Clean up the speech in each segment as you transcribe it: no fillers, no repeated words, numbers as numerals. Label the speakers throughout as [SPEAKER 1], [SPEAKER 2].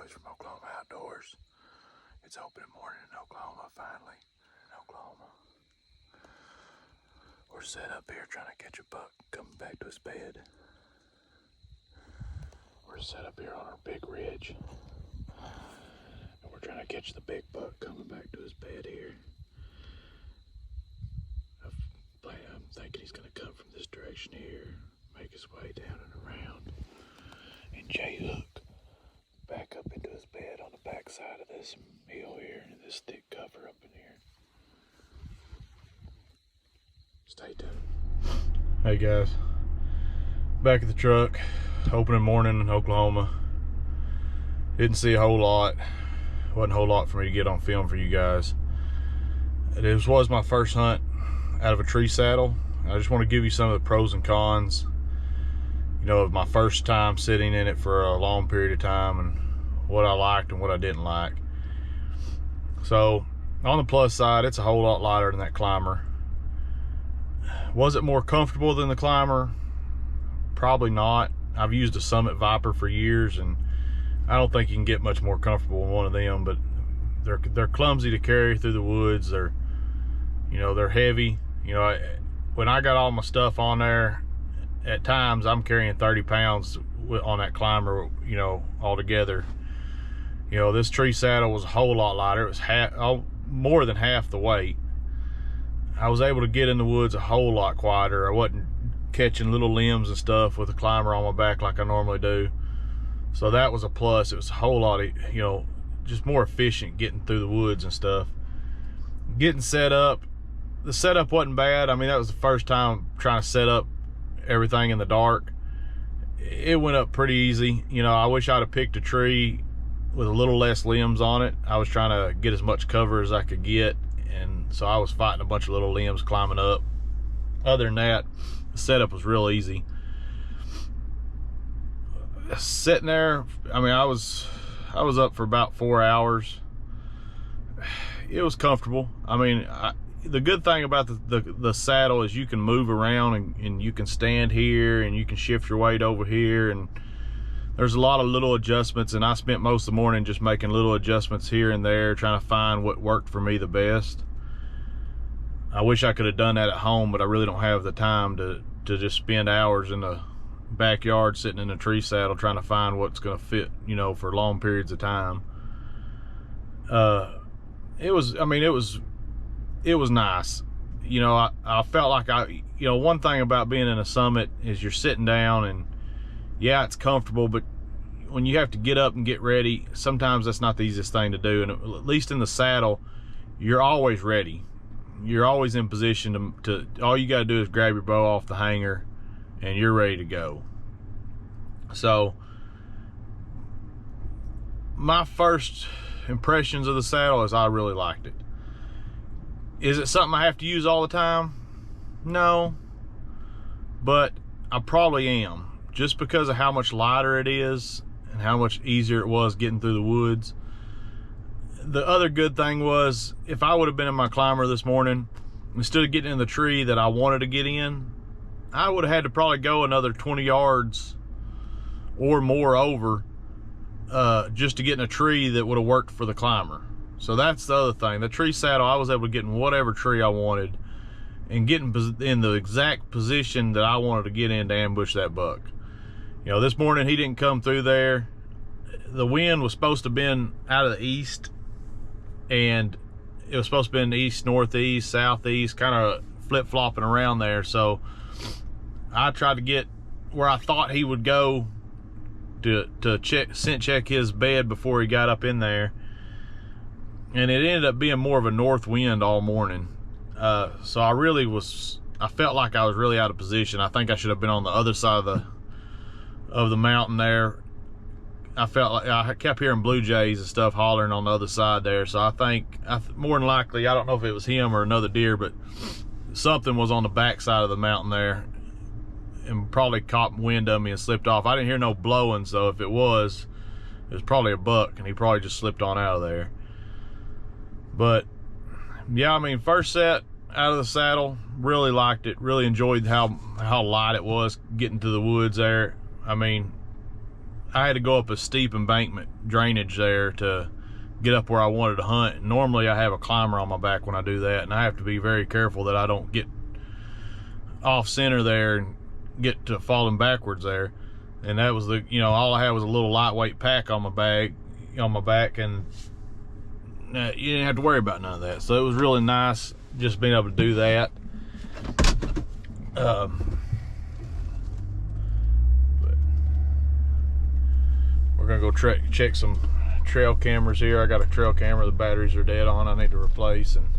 [SPEAKER 1] boys from Oklahoma Outdoors. It's opening morning in Oklahoma, finally. In Oklahoma. We're set up here trying to catch a buck coming back to his bed. We're set up here on our big ridge. And we're trying to catch the big buck coming back to his bed here. I'm thinking he's going to come from this direction here, make his way down and around, and J-hook back up into his bed on the back side of this hill here, and this thick cover up in here. Stay tuned. Hey guys, back at the truck, opening morning in Oklahoma. Didn't see a whole lot. Wasn't a whole lot for me to get on film for you guys. This was my first hunt out of a tree saddle. I just want to give you some of the pros and cons, you know, of my first time sitting in it for a long period of time, and what I liked and what I didn't like. So on the plus side, it's a whole lot lighter than that Climber. Was it more comfortable than the Climber? Probably not. I've used a Summit Viper for years, and I don't think you can get much more comfortable in one of them, but they're clumsy to carry through the woods. They're heavy. You know, when I got all my stuff on there, at times I'm carrying 30 pounds on that Climber, you know, altogether. You know, this tree saddle was a whole lot lighter. It was more than half the weight. I was able to get in the woods a whole lot quieter. I wasn't catching little limbs and stuff with a Climber on my back like I normally do. So that was a plus. It was a whole lot of, you know, just more efficient getting through the woods and stuff. Getting set up, the setup wasn't bad. I mean, that was the first time trying to set up everything in the dark. It went up pretty easy. You know, I wish I'd have picked a tree with a little less limbs on it. I was trying to get as much cover as I could get, and so I was fighting a bunch of little limbs climbing up. Other than that, the setup was real easy. Sitting there, I mean, I was up for about 4 hours. It was comfortable. I mean, the good thing about the saddle is you can move around, and you can stand here, and you can shift your weight over here, and there's a lot of little adjustments, and I spent most of the morning just making little adjustments here and there, trying to find what worked for me the best. I wish I could have done that at home, but I really don't have the time to just spend hours in the backyard sitting in a tree saddle trying to find what's going to fit, you know, for long periods of time. It was nice. You know, I felt like you know, one thing about being in a Summit is you're sitting down, and yeah, it's comfortable, but when you have to get up and get ready, sometimes that's not the easiest thing to do. And at least in the saddle, you're always ready. You're always in position to all you got to do is grab your bow off the hanger, and you're ready to go. So my first impressions of the saddle is I really liked it. Is it something I have to use all the time? No, but I probably am, just because of how much lighter it is and how much easier it was getting through the woods. The other good thing was, if I would have been in my Climber this morning, instead of getting in the tree that I wanted to get in, I would have had to probably go another 20 yards or more over just to get in a tree that would have worked for the Climber. So that's the other thing. The tree saddle, I was able to get in whatever tree I wanted and get in the exact position that I wanted to get in to ambush that buck. You know, this morning he didn't come through there. The wind was supposed to have been out of the east, and it was supposed to be in the east, northeast, southeast, kind of flip-flopping around there. So I tried to get where I thought he would go to scent check his bed before he got up in there, and it ended up being more of a north wind all morning. So I felt like I was really out of position. I think I should have been on the other side of the mountain there. I felt like I kept hearing blue jays and stuff hollering on the other side there. So I think more than likely, I don't know if it was him or another deer, but something was on the back side of the mountain there and probably caught wind of me and slipped off. I didn't hear no blowing, so if it was probably a buck, and he probably just slipped on out of there. But yeah, I mean, first set out of the saddle, really liked it. Really enjoyed how light it was getting to the woods there. I mean, I had to go up a steep embankment drainage there to get up where I wanted to hunt. Normally I have a climber on my back when I do that, and I have to be very careful that I don't get off center there and get to falling backwards there. And that was the, you know, all I had was a little lightweight pack on my back, and you didn't have to worry about none of that. So it was really nice just being able to do that. But we're gonna go check some trail cameras here. I got a trail camera, the batteries are dead on, I need to replace, and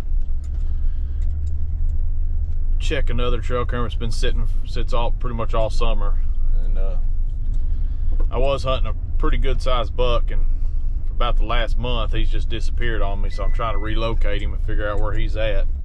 [SPEAKER 1] check another trail camera. It's been sits all pretty much all summer, and I was hunting a pretty good sized buck, and for about the last month he's just disappeared on me, so I'm trying to relocate him and figure out where he's at.